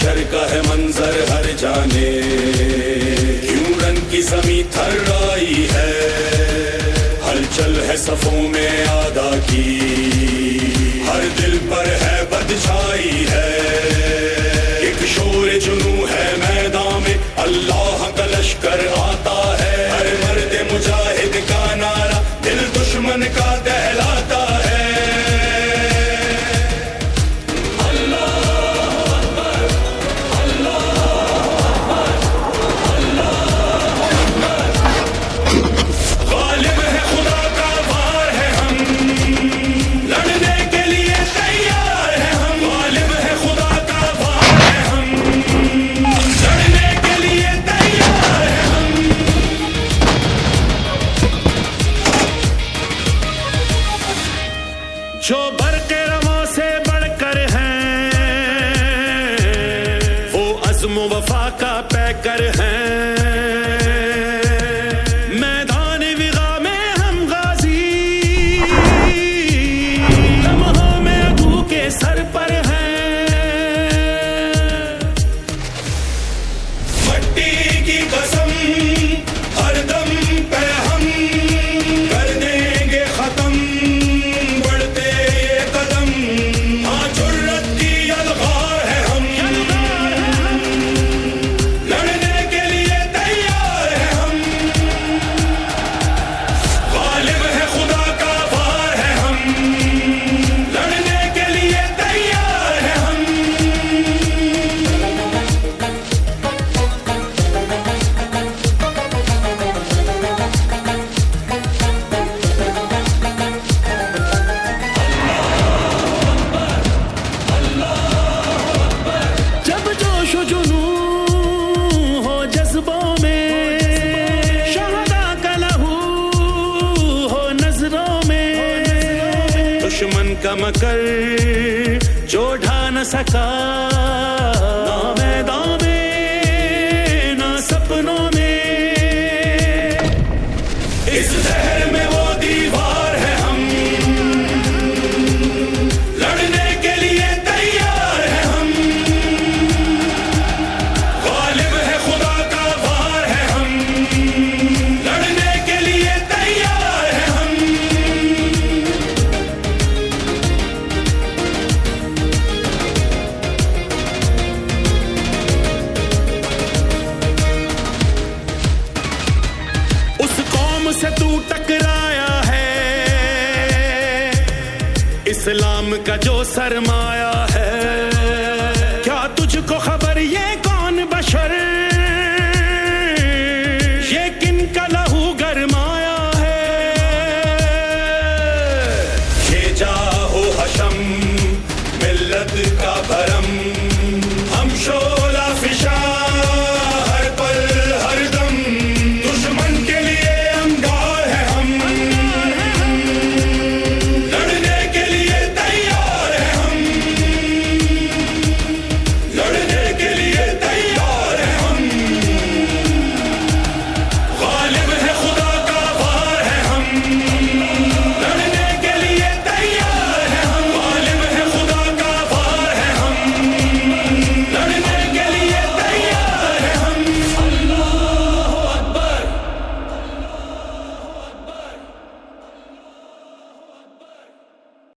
محشر کا ہے منظر ہر جانے، کیوں رن کی زمین تھرائی ہے، ہلچل ہے صفوں میں آدھا کی، ہر دل پر ہے بد چھائی ہے، ایک شور جنوں ہے میدان میں، اللہ کا لشکر آتا ہے، ہر مرد مجاہد کا نعرہ دل دشمن کا دہلاتا ہے۔ جو برق رواں سے بڑھ کر ہیں، وہ عزم و وفا کا پیکر ہیں، میدان وغا میں ہم غازی، لمحوں میں عدو کے سر پر ہیں، مٹی کی قسم ہر دم پہ ہم کر دیں گے ختم، دشمن کا مکر جو ڈھا نہ سکا، نہ میدان میں نہ سپنوں میں، اس زہر میں وہ دیوار ہے، ہم لڑنے کے لیے تیار ہے، ہم غالب ہے خدا کا وار ہے، ہم لڑنے کے لیے تیار ہے، ہم سے تو ٹکرایا ہے، اسلام کا جو سرمایہ